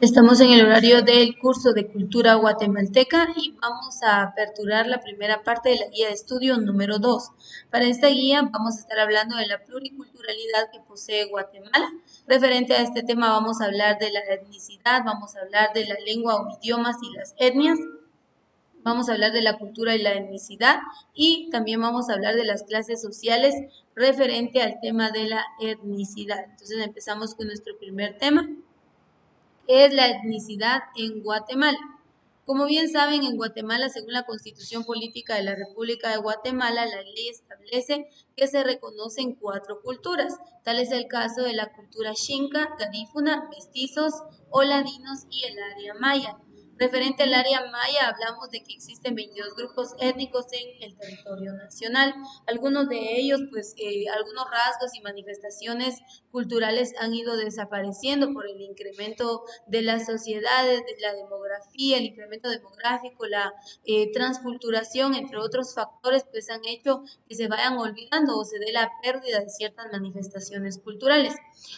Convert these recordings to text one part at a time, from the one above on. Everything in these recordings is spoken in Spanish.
Estamos en el horario del curso de Cultura Guatemalteca y vamos a aperturar la primera parte de la guía de estudio número 2. Para esta guía vamos a estar hablando de la pluriculturalidad que posee Guatemala. Referente a este tema vamos a hablar de la etnicidad, vamos a hablar de la lengua o idiomas y las etnias. Vamos a hablar de la cultura y la etnicidad y también vamos a hablar de las clases sociales referente al tema de la etnicidad. Entonces empezamos con nuestro primer tema. ¿Qué es la etnicidad en Guatemala? Como bien saben, en Guatemala, según la Constitución Política de la República de Guatemala, la ley establece que se reconocen 4 culturas. Tal es el caso de la cultura xinca, garífuna, mestizos o ladinos y el área maya. Referente al área maya, hablamos de que existen 22 grupos étnicos en el territorio nacional. Algunos de ellos, algunos rasgos y manifestaciones culturales han ido desapareciendo por el incremento de las sociedades, de la demografía, el incremento demográfico, la transculturación, entre otros factores, pues han hecho que se vayan olvidando o se dé la pérdida de ciertas manifestaciones culturales.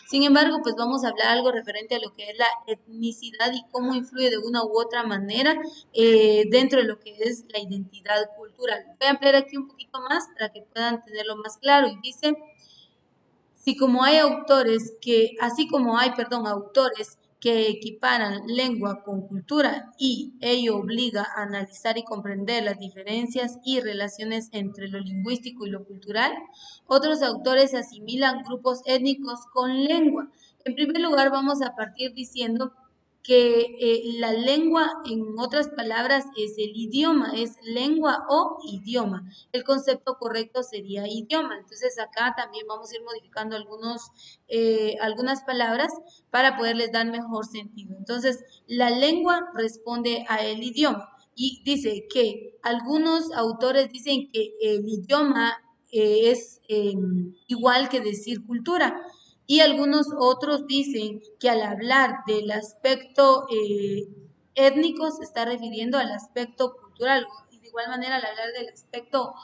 Sin embargo, pues vamos a hablar algo referente a lo que es la etnicidad y cómo influye de una u otra manera dentro de lo que es la identidad cultural. Voy a ampliar aquí un poquito más para que puedan tenerlo más claro y dice... Así como hay, autores que equiparan lengua con cultura y ello obliga a analizar y comprender las diferencias y relaciones entre lo lingüístico y lo cultural, otros autores asimilan grupos étnicos con lengua. En primer lugar, vamos a partir diciendo que la lengua, en otras palabras, es el idioma, es lengua o idioma. El concepto correcto sería idioma. Entonces acá también vamos a ir modificando algunas palabras para poderles dar mejor sentido. Entonces, la lengua responde a el idioma y dice que algunos autores dicen que el idioma es igual que decir cultura. Y algunos otros dicen que al hablar del aspecto étnico se está refiriendo al aspecto cultural. Y de igual manera, al hablar del aspecto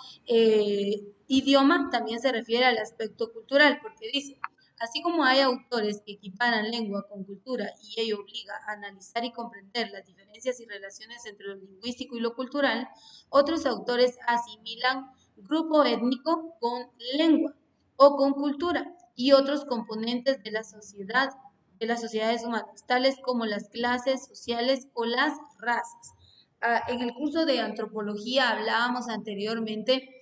idioma, también se refiere al aspecto cultural, porque dice, así como hay autores que equiparan lengua con cultura y ello obliga a analizar y comprender las diferencias y relaciones entre lo lingüístico y lo cultural, otros autores asimilan grupo étnico con lengua o con cultura y otros componentes de la sociedad, de las sociedades humanas, tales como las clases sociales o las razas. En el curso de antropología hablábamos anteriormente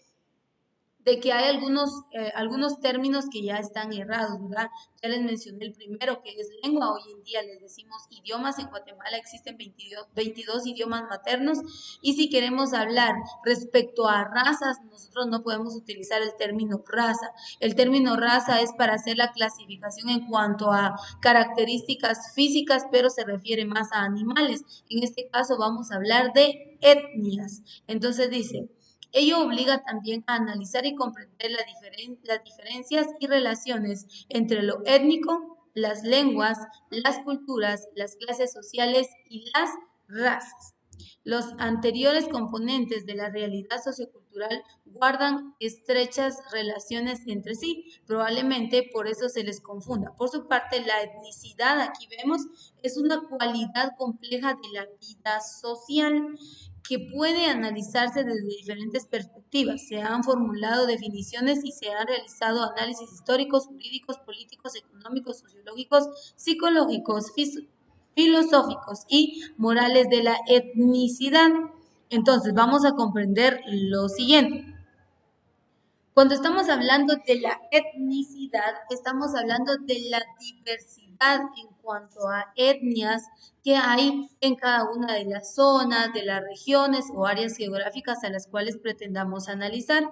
de que hay algunos términos que ya están errados, ¿verdad? Ya les mencioné el primero, que es lengua. Hoy en día les decimos idiomas. En Guatemala existen 22 idiomas maternos. Y si queremos hablar respecto a razas, nosotros no podemos utilizar el término raza. El término raza es para hacer la clasificación en cuanto a características físicas, pero se refiere más a animales. En este caso vamos a hablar de etnias. Entonces dice... Ello obliga también a analizar y comprender las diferencias y relaciones entre lo étnico, las lenguas, las culturas, las clases sociales y las razas. Los anteriores componentes de la realidad sociocultural guardan estrechas relaciones entre sí, probablemente por eso se les confunda. Por su parte, la etnicidad, aquí vemos, es una cualidad compleja de la vida social que puede analizarse desde diferentes perspectivas. Se han formulado definiciones y se han realizado análisis históricos, jurídicos, políticos, económicos, sociológicos, psicológicos, filosóficos y morales de la etnicidad. Entonces, vamos a comprender lo siguiente. Cuando estamos hablando de la etnicidad, estamos hablando de la diversidad en cuanto a etnias que hay en cada una de las zonas, de las regiones o áreas geográficas a las cuales pretendamos analizar.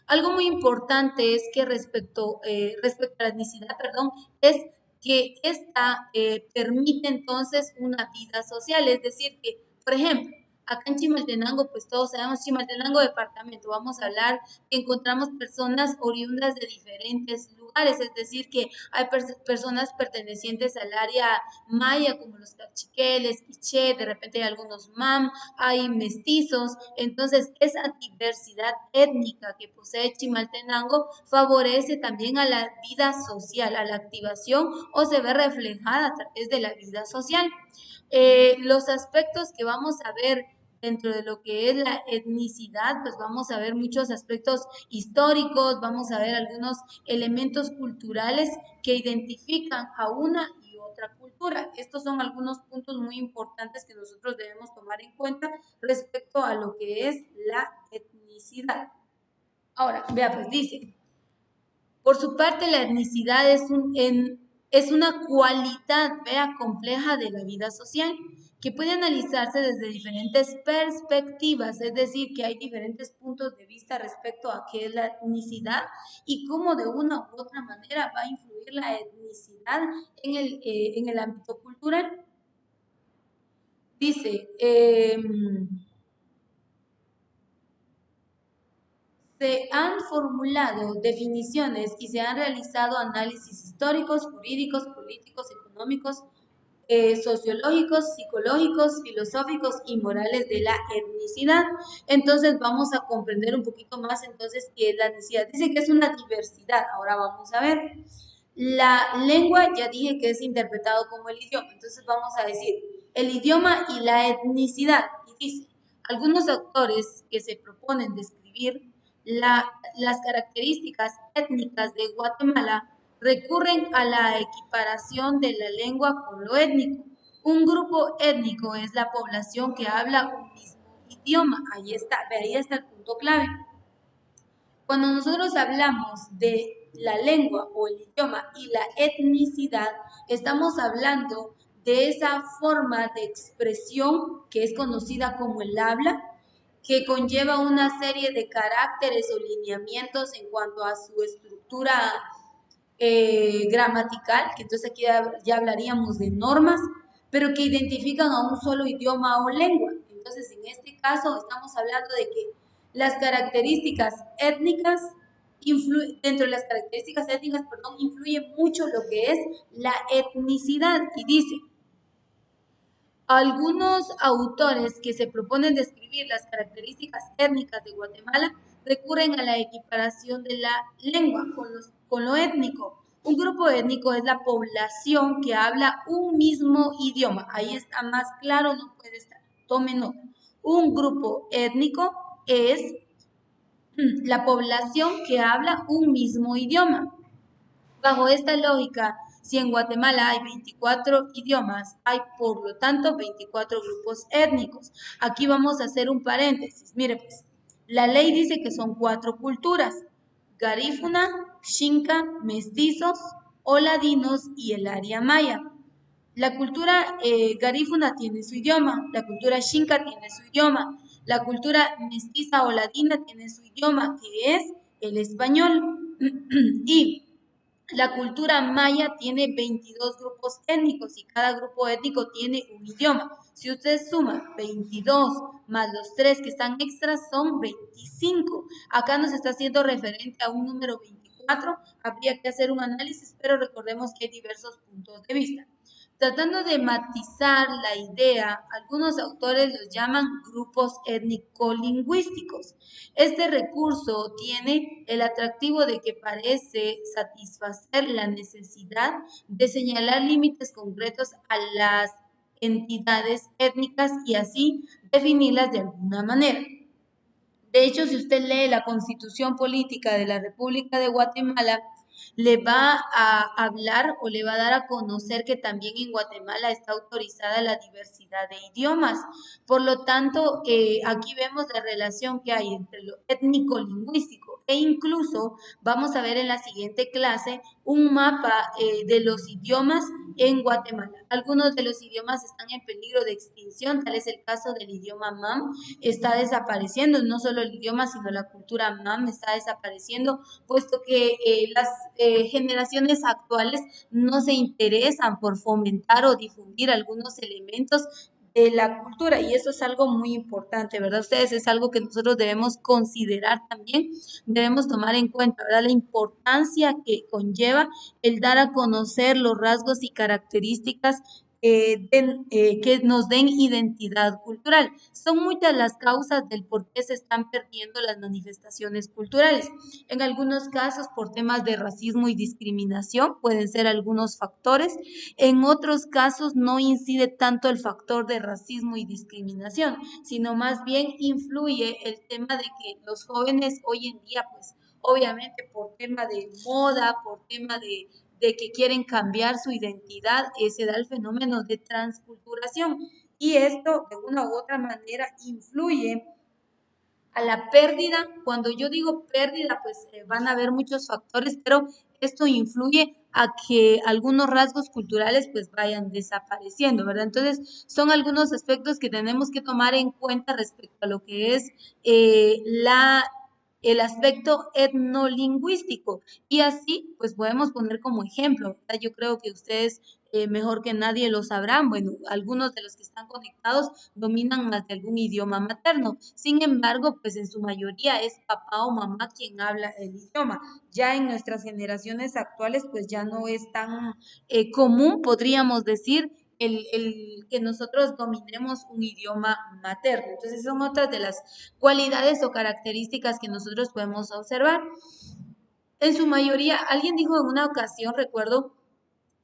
Algo muy importante es que respecto a la etnicidad, es que esta permite entonces una vida social, es decir, que, por ejemplo, acá en Chimaltenango, pues todos sabemos, Chimaltenango departamento, vamos a hablar que encontramos personas oriundas de diferentes lugares lugares, es decir, que hay personas pertenecientes al área maya, como los cachiqueles, quiché, de repente hay algunos mam, hay mestizos. Entonces, esa diversidad étnica que posee Chimaltenango favorece también a la vida social, a la activación o se ve reflejada a través de la vida social. Los aspectos que vamos a ver dentro de lo que es la etnicidad, pues vamos a ver muchos aspectos históricos, vamos a ver algunos elementos culturales que identifican a una y otra cultura. Estos son algunos puntos muy importantes que nosotros debemos tomar en cuenta respecto a lo que es la etnicidad. Ahora, vea, pues dice, por su parte, la etnicidad es una cualidad, vea, compleja de la vida social que puede analizarse desde diferentes perspectivas, es decir, que hay diferentes puntos de vista respecto a qué es la etnicidad y cómo de una u otra manera va a influir la etnicidad en el ámbito cultural. Dice, se han formulado definiciones y se han realizado análisis históricos, jurídicos, políticos, económicos, sociológicos, psicológicos, filosóficos y morales de la etnicidad. Entonces vamos a comprender un poquito más entonces qué es la etnicidad. Dice que es una diversidad. Ahora vamos a ver. La lengua ya dije que es interpretado como el idioma. Entonces vamos a decir el idioma y la etnicidad. Y dice, algunos autores que se proponen describir las características étnicas de Guatemala recurren a la equiparación de la lengua con lo étnico. Un grupo étnico es la población que habla un mismo idioma. Ahí está el punto clave. Cuando nosotros hablamos de la lengua o el idioma y la etnicidad, estamos hablando de esa forma de expresión que es conocida como el habla, que conlleva una serie de caracteres o lineamientos en cuanto a su estructura gramatical, que entonces aquí ya hablaríamos de normas, pero que identifican a un solo idioma o lengua. Entonces, en este caso, estamos hablando de que las características étnicas, dentro de las características étnicas, perdón, influye mucho lo que es la etnicidad. Y dice, algunos autores que se proponen describir las características étnicas de Guatemala recurren a la equiparación de la lengua con lo étnico. Un grupo étnico es la población que habla un mismo idioma. Ahí está más claro, no puede estar. Tomen nota. Un grupo étnico es la población que habla un mismo idioma. Bajo esta lógica, si en Guatemala hay 24 idiomas, hay por lo tanto 24 grupos étnicos. Aquí vamos a hacer un paréntesis. Mire pues, la ley dice que son 4 culturas: garífuna, xinca, mestizos, oladinos y el área maya. La cultura garífuna tiene su idioma, la cultura xinca tiene su idioma, la cultura mestiza o ladina tiene su idioma, que es el español. Y la cultura maya tiene 22 grupos étnicos y cada grupo étnico tiene un idioma. Si usted suma 22 más los 3 que están extras, son 25. Acá nos está haciendo referente a un número 24. Habría que hacer un análisis, pero recordemos que hay diversos puntos de vista. Tratando de matizar la idea, algunos autores los llaman grupos étnico-lingüísticos. Este recurso tiene el atractivo de que parece satisfacer la necesidad de señalar límites concretos a las entidades étnicas y así definirlas de alguna manera. De hecho, si usted lee la Constitución Política de la República de Guatemala, le va a hablar o le va a dar a conocer que también en Guatemala está autorizada la diversidad de idiomas. Por lo tanto, aquí vemos la relación que hay entre lo étnico-lingüístico e incluso vamos a ver en la siguiente clase un mapa de los idiomas en Guatemala. Algunos de los idiomas están en peligro de extinción, tal es el caso del idioma mam, está desapareciendo, no solo el idioma, sino la cultura mam está desapareciendo, puesto que las generaciones actuales no se interesan por fomentar o difundir algunos elementos de la cultura y eso es algo muy importante, ¿verdad? Ustedes es algo que nosotros debemos considerar también, debemos tomar en cuenta, ¿verdad? La importancia que conlleva el dar a conocer los rasgos y características que nos den identidad cultural. Son muchas las causas del por qué se están perdiendo las manifestaciones culturales. En algunos casos por temas de racismo y discriminación pueden ser algunos factores. En otros casos no incide tanto el factor de racismo y discriminación, sino más bien influye el tema de que los jóvenes hoy en día, pues obviamente por tema de moda, por tema de que quieren cambiar su identidad, se da el fenómeno de transculturación. Y esto de una u otra manera influye a la pérdida. Cuando yo digo pérdida, pues van a haber muchos factores, pero esto influye a que algunos rasgos culturales pues vayan desapareciendo, ¿verdad? Entonces, son algunos aspectos que tenemos que tomar en cuenta respecto a lo que es el aspecto etnolingüístico. Y así, pues podemos poner como ejemplo, ¿verdad? Yo creo que ustedes mejor que nadie lo sabrán. Bueno, algunos de los que están conectados dominan más de algún idioma materno. Sin embargo, pues en su mayoría es papá o mamá quien habla el idioma. Ya en nuestras generaciones actuales, pues ya no es tan común, podríamos decir, el que nosotros dominemos un idioma materno. Entonces, son otras de las cualidades o características que nosotros podemos observar. En su mayoría, alguien dijo en una ocasión, recuerdo,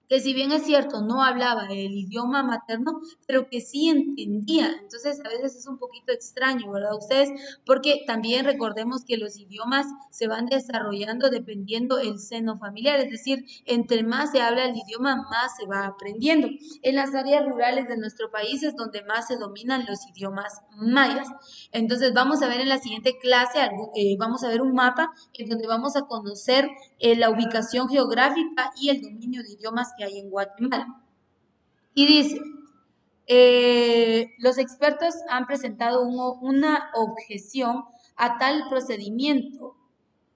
que si bien es cierto, no hablaba el idioma materno, pero que sí entendía. Entonces, a veces es un poquito extraño, ¿verdad? Ustedes, porque también recordemos que los idiomas se van desarrollando dependiendo el seno familiar, es decir, entre más se habla el idioma, más se va aprendiendo. En las áreas rurales de nuestro país es donde más se dominan los idiomas mayas. Entonces, vamos a ver en la siguiente clase, vamos a ver un mapa en donde vamos a conocer la ubicación geográfica y el dominio de idiomas que hay en Guatemala. Y dice, los expertos han presentado una objeción a tal procedimiento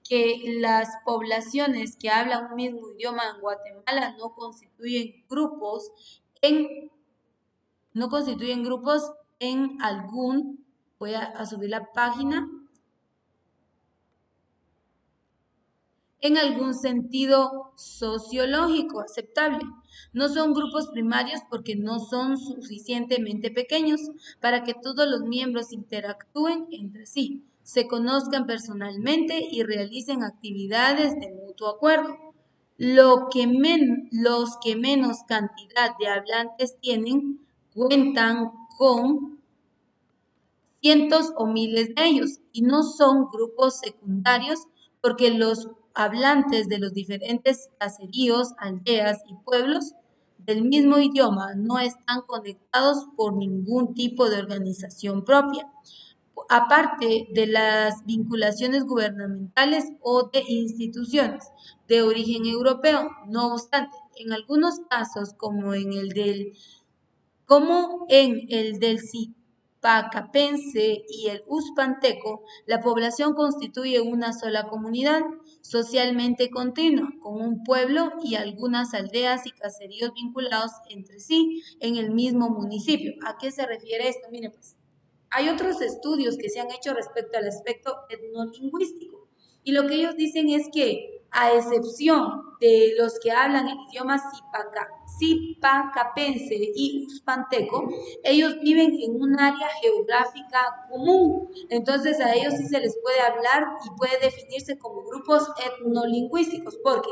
que las poblaciones que hablan un mismo idioma en Guatemala en, no constituyen grupos en algún, voy a subir la página, en algún sentido sociológico aceptable. No son grupos primarios porque no son suficientemente pequeños para que todos los miembros interactúen entre sí, se conozcan personalmente y realicen actividades de mutuo acuerdo. Los que menos cantidad de hablantes tienen cuentan con cientos o miles de ellos y no son grupos secundarios porque los hablantes de los diferentes caseríos, aldeas y pueblos del mismo idioma no están conectados por ningún tipo de organización propia, aparte de las vinculaciones gubernamentales o de instituciones de origen europeo. No obstante, en algunos casos, como en el del Zipacapense y el Uspanteco, la población constituye una sola comunidad socialmente continua, con un pueblo y algunas aldeas y caseríos vinculados entre sí en el mismo municipio. ¿A qué se refiere esto? Miren, pues, hay otros estudios que se han hecho respecto al aspecto etnolingüístico y lo que ellos dicen es que a excepción de los que hablan el idioma zipacapense y uspanteco, ellos viven en un área geográfica común. Entonces a ellos sí se les puede hablar y puede definirse como grupos etnolingüísticos, porque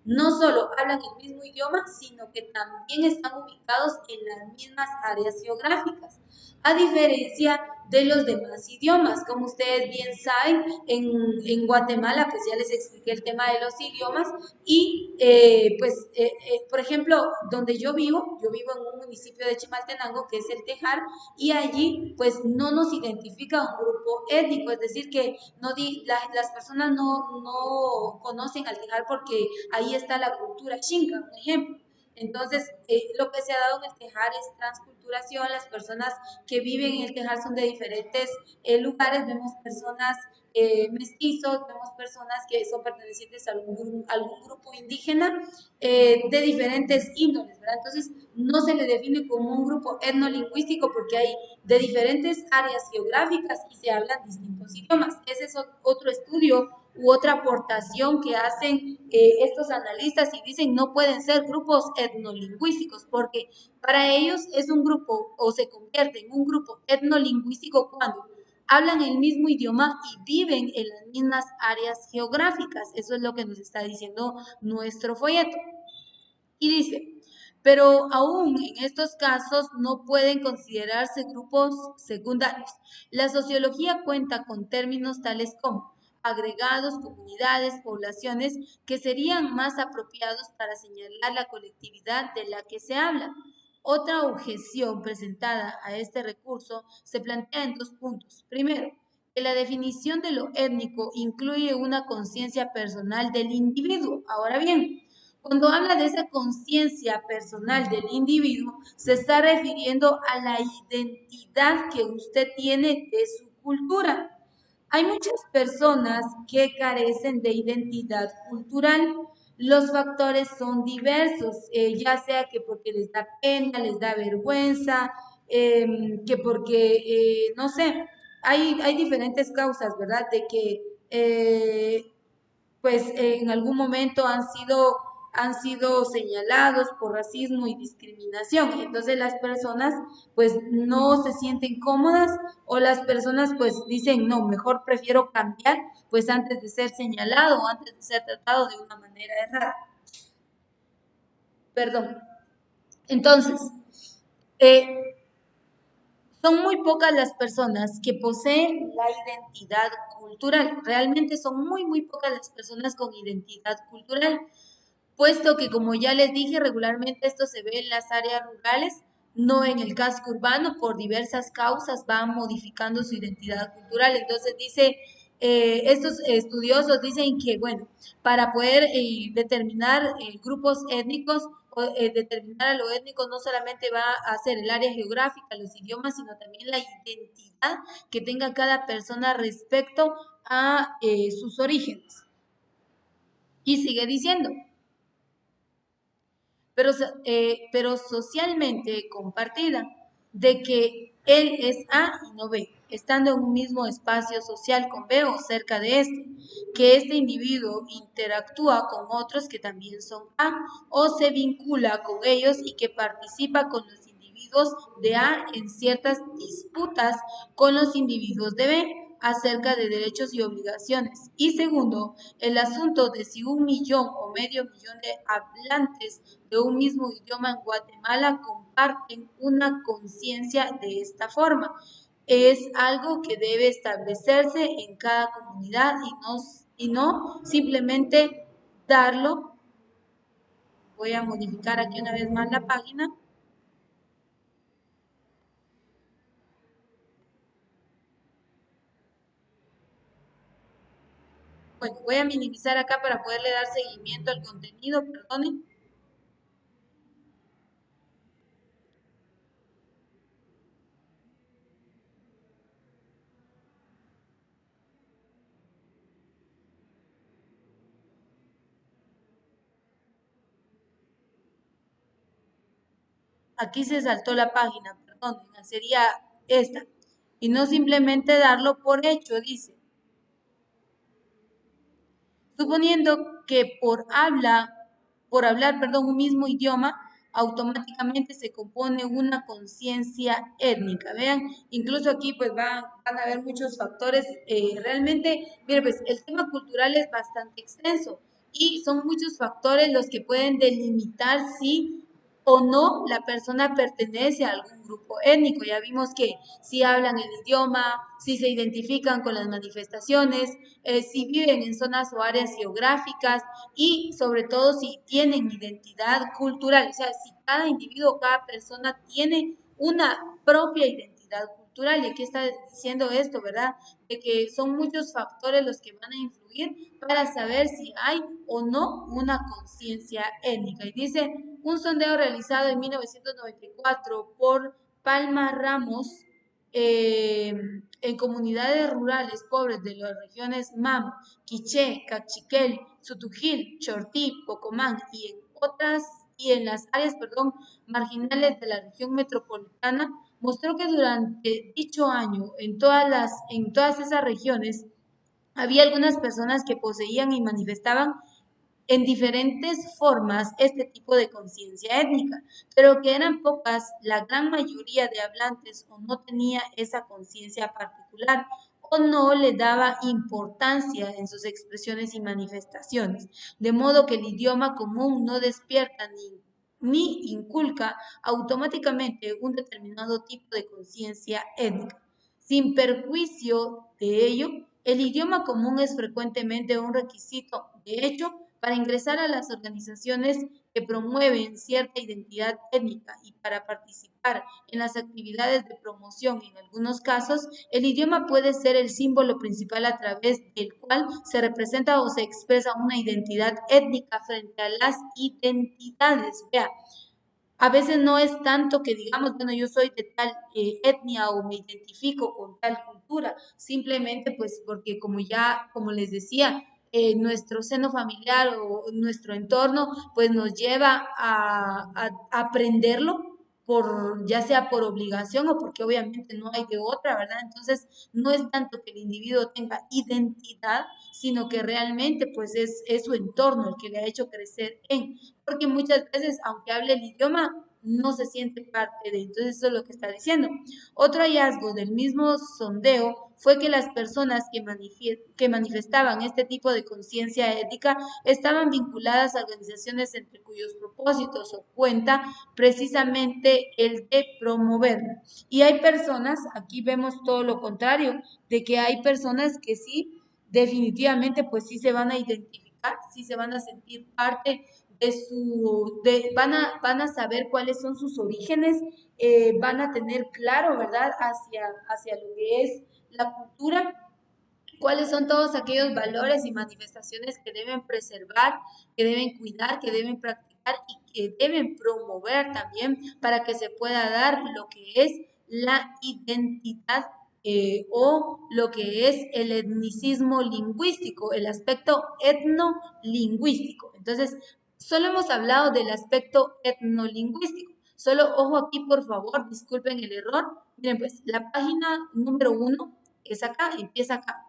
no solo hablan el mismo idioma, sino que también están ubicados en las mismas áreas geográficas. A diferencia de los demás idiomas, como ustedes bien saben, en Guatemala, pues ya les expliqué el tema de los idiomas y por ejemplo, donde yo vivo en un municipio de Chimaltenango que es el Tejar y allí pues no nos identifica un grupo étnico, es decir, que las personas no conocen al Tejar porque ahí está la cultura chinca, un ejemplo. Entonces, lo que se ha dado en el Tejar es transculturación, las personas que viven en el Tejar son de diferentes lugares, vemos personas mestizo, vemos personas que son pertenecientes a algún grupo indígena de diferentes índoles, ¿verdad? Entonces, no se le define como un grupo etnolingüístico porque hay de diferentes áreas geográficas y se hablan distintos idiomas. Ese es otro estudio u otra aportación que hacen estos analistas y dicen no pueden ser grupos etnolingüísticos porque para ellos es un grupo o se convierte en un grupo etnolingüístico cuando hablan el mismo idioma y viven en las mismas áreas geográficas. Eso es lo que nos está diciendo nuestro folleto. Y dice, pero aún en estos casos no pueden considerarse grupos secundarios. La sociología cuenta con términos tales como agregados, comunidades, poblaciones, que serían más apropiados para señalar la colectividad de la que se habla. Otra objeción presentada a este recurso se plantea en dos puntos. Primero, que la definición de lo étnico incluye una conciencia personal del individuo. Ahora bien, cuando habla de esa conciencia personal del individuo, se está refiriendo a la identidad que usted tiene de su cultura. Hay muchas personas que carecen de identidad cultural. Los factores son diversos, ya sea que porque les da pena, les da vergüenza, que porque, no sé, hay diferentes causas, ¿verdad? De que pues en algún momento han sido señalados por racismo y discriminación. Entonces las personas pues no se sienten cómodas o las personas pues dicen, no, mejor prefiero cambiar pues antes de ser señalado o antes de ser tratado de una manera errada. Perdón. Entonces, eh, son muy pocas las personas que poseen la identidad cultural. Realmente son muy pocas las personas con identidad cultural, puesto que, como ya les dije, regularmente esto se ve en las áreas rurales, no en el casco urbano, por diversas causas van modificando su identidad cultural. Entonces dice, estos estudiosos dicen que, bueno, para poder determinar grupos étnicos o determinar a lo étnico no solamente va a ser el área geográfica, los idiomas, sino también la identidad que tenga cada persona respecto a sus orígenes. Y sigue diciendo, pero socialmente compartida, de que él es A y no B, estando en un mismo espacio social con B o cerca de este, que este individuo interactúa con otros que también son A o se vincula con ellos y que participa con los individuos de A en ciertas disputas con los individuos de B acerca de derechos y obligaciones. Y segundo, el asunto de si 1 millón o medio millón de hablantes de un mismo idioma en Guatemala comparten una conciencia de esta forma. Es algo que debe establecerse en cada comunidad y no simplemente darlo. Voy a modificar aquí una vez más la página. Bueno, voy a minimizar acá para poderle dar seguimiento al contenido, perdonen. Aquí se saltó la página, perdón, sería esta. Y no simplemente darlo por hecho, dice. Suponiendo que por hablar, perdón, un mismo idioma, automáticamente se compone una conciencia étnica. Vean, incluso aquí pues van a haber muchos factores. Realmente, mire, pues el tema cultural es bastante extenso y son muchos factores los que pueden delimitar si o no la persona pertenece a algún grupo étnico. Ya vimos que si hablan el idioma, si se identifican con las manifestaciones, si viven en zonas o áreas geográficas y sobre todo si tienen identidad cultural, o sea, si cada individuo, cada persona tiene una propia identidad cultural. Y aquí está diciendo esto, ¿verdad? De que son muchos factores los que van a influir para saber si hay o no una conciencia étnica. Y dice, un sondeo realizado en 1994 por Palma Ramos en comunidades rurales pobres de las regiones MAM, Quiché, Cachiquel, Sutujil, Chortí, Pocomán y en las áreas, marginales de la región metropolitana, mostró que durante dicho año en todas esas regiones había algunas personas que poseían y manifestaban en diferentes formas este tipo de conciencia étnica, pero que eran pocas, la gran mayoría de hablantes o no tenía esa conciencia particular o no le daba importancia en sus expresiones y manifestaciones, de modo que el idioma común no despierta ni inculca automáticamente un determinado tipo de conciencia étnica. Sin perjuicio de ello, el idioma común es frecuentemente un requisito, de hecho, para ingresar a las organizaciones que promueven cierta identidad étnica y para participar en las actividades de promoción. En algunos casos, el idioma puede ser el símbolo principal a través del cual se representa o se expresa una identidad étnica frente a las identidades. Vea, a veces no es tanto que digamos, bueno, yo soy de tal etnia o me identifico con tal cultura, simplemente pues porque como les decía, nuestro seno familiar o nuestro entorno pues nos lleva a aprenderlo ya sea por obligación o porque obviamente no hay de otra, ¿verdad? Entonces, no es tanto que el individuo tenga identidad, sino que realmente pues es su entorno el que le ha hecho crecer porque muchas veces, aunque hable el idioma, no se siente parte de. Entonces, eso es lo que está diciendo. Otro hallazgo del mismo sondeo fue que las personas que manifestaban este tipo de conciencia ética estaban vinculadas a organizaciones entre cuyos propósitos o cuenta precisamente el de promoverla. Y hay personas, aquí vemos todo lo contrario, de que hay personas que sí, definitivamente, pues sí se van a identificar, sí se van a sentir parte van a saber cuáles son sus orígenes, van a tener claro, ¿verdad?, hacia lo que es la cultura, cuáles son todos aquellos valores y manifestaciones que deben preservar, que deben cuidar, que deben practicar y que deben promover también para que se pueda dar lo que es la identidad o lo que es el etnicismo lingüístico, el aspecto etnolingüístico. Entonces, solo hemos hablado del aspecto etnolingüístico. Solo ojo aquí, por favor, disculpen el error. Miren, pues la página número 1 es acá, empieza acá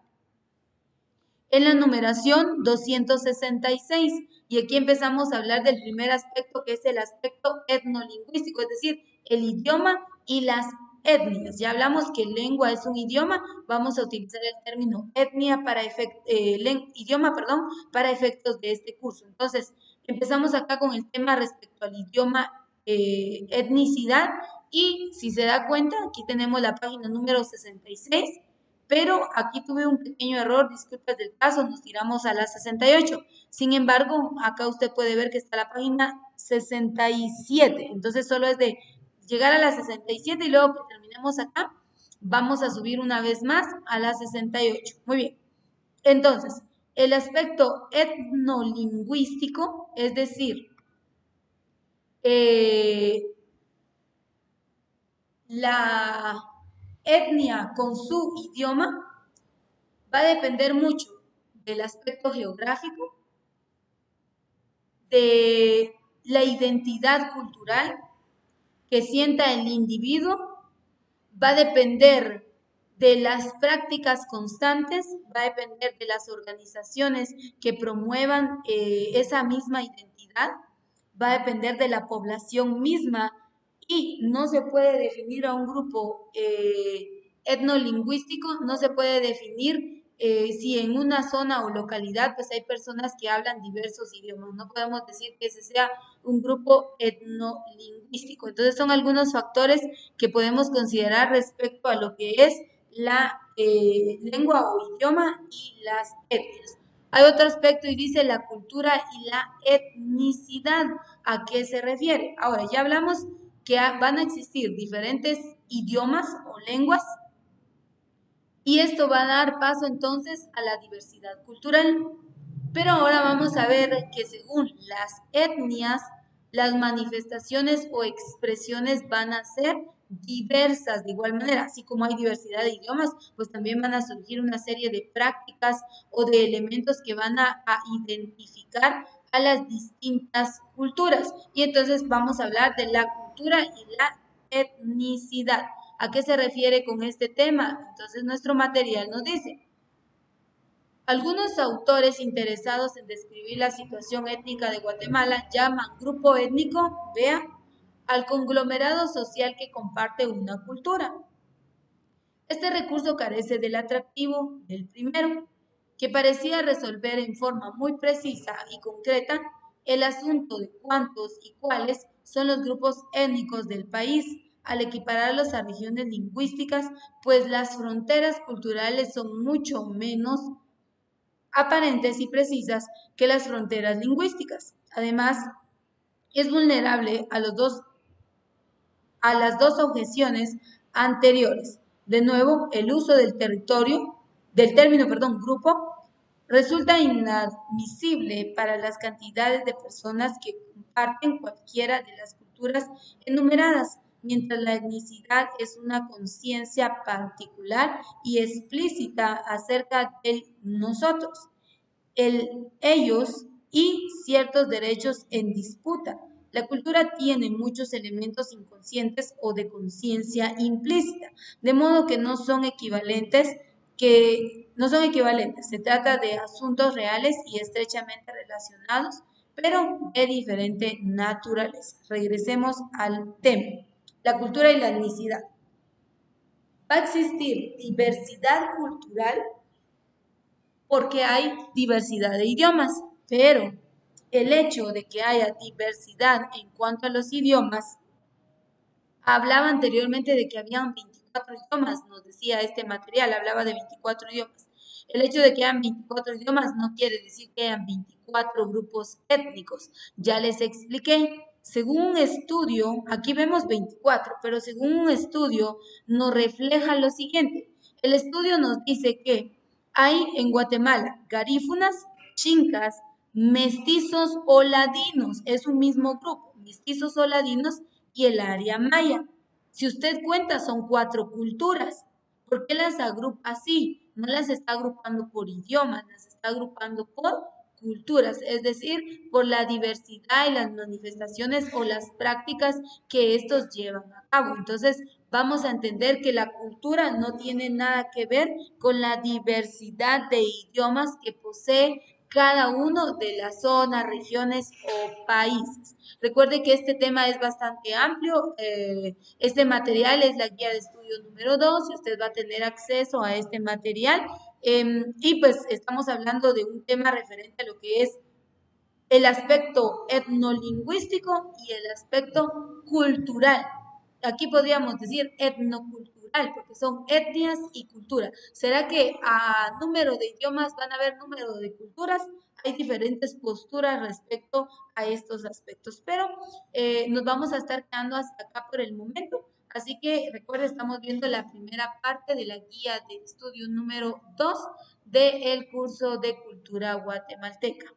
en la numeración 266. Y aquí empezamos a hablar del primer aspecto, que es el aspecto etnolingüístico, es decir, el idioma y las etnias. Ya hablamos que lengua es un idioma, vamos a utilizar el término etnia idioma, para efectos de este curso. Entonces, empezamos acá con el tema respecto al idioma, etnicidad, y si se da cuenta, aquí tenemos la página número 66, pero aquí tuve un pequeño error, disculpas del caso, nos tiramos a la 68. Sin embargo, acá usted puede ver que está la página 67. Entonces, solo es de llegar a la 67 y luego que terminemos acá, vamos a subir una vez más a la 68. Muy bien. Entonces, el aspecto etnolingüístico, es decir, la etnia con su idioma, va a depender mucho del aspecto geográfico, de la identidad cultural que sienta el individuo, va a depender de las prácticas constantes, va a depender de las organizaciones que promuevan esa misma identidad, va a depender de la población misma y no se puede definir a un grupo etnolingüístico, no se puede definir si en una zona o localidad pues hay personas que hablan diversos idiomas, no podemos decir que ese sea un grupo etnolingüístico. Entonces son algunos factores que podemos considerar respecto a lo que es la lengua o idioma y las etnias. Hay otro aspecto y dice la cultura y la etnicidad. ¿A qué se refiere? Ahora, ya hablamos que van a existir diferentes idiomas o lenguas y esto va a dar paso entonces a la diversidad cultural. Pero ahora vamos a ver que según las etnias, las manifestaciones o expresiones van a ser diversas de igual manera, así como hay diversidad de idiomas, pues también van a surgir una serie de prácticas o de elementos que van a identificar a las distintas culturas. Y entonces vamos a hablar de la cultura y la etnicidad. ¿A qué se refiere con este tema? Entonces nuestro material nos dice, algunos autores interesados en describir la situación étnica de Guatemala llaman grupo étnico, vea, al conglomerado social que comparte una cultura. Este recurso carece del atractivo del primero, que parecía resolver en forma muy precisa y concreta el asunto de cuántos y cuáles son los grupos étnicos del país, al equipararlos a regiones lingüísticas, pues las fronteras culturales son mucho menos aparentes y precisas que las fronteras lingüísticas. Además, es vulnerable a las dos objeciones anteriores. De nuevo, el uso del término, grupo, resulta inadmisible para las cantidades de personas que comparten cualquiera de las culturas enumeradas, mientras la etnicidad es una conciencia particular y explícita acerca de nosotros, ellos y ciertos derechos en disputa. La cultura tiene muchos elementos inconscientes o de conciencia implícita, de modo que no son equivalentes. Se trata de asuntos reales y estrechamente relacionados, pero de diferente naturaleza. Regresemos al tema, la cultura y la etnicidad. Va a existir diversidad cultural porque hay diversidad de idiomas, pero el hecho de que haya diversidad en cuanto a los idiomas, hablaba anteriormente de que habían 24 idiomas, nos decía este material, hablaba de 24 idiomas. El hecho de que hayan 24 idiomas no quiere decir que hayan 24 grupos étnicos. Ya les expliqué, según un estudio, aquí vemos 24, pero según un estudio nos refleja lo siguiente. El estudio nos dice que hay en Guatemala garífunas, chincas, mestizos o ladinos, es un mismo grupo, mestizos o ladinos y el área maya. Si usted cuenta, son 4 culturas. ¿Por qué las agrupa así? No las está agrupando por idiomas, las está agrupando por culturas, es decir, por la diversidad y las manifestaciones o las prácticas que estos llevan a cabo. Entonces, vamos a entender que la cultura no tiene nada que ver con la diversidad de idiomas que posee cada uno de las zonas, regiones o países. Recuerde que este tema es bastante amplio. Este material es la guía de estudio número 2 y usted va a tener acceso a este material. Y pues estamos hablando de un tema referente a lo que es el aspecto etnolingüístico y el aspecto cultural. Aquí podríamos decir etnocultural, porque son etnias y cultura. ¿Será que a número de idiomas van a haber número de culturas? Hay diferentes posturas respecto a estos aspectos, pero nos vamos a estar quedando hasta acá por el momento. Así que recuerda, estamos viendo la primera parte de la guía de estudio número 2 del curso de cultura guatemalteca.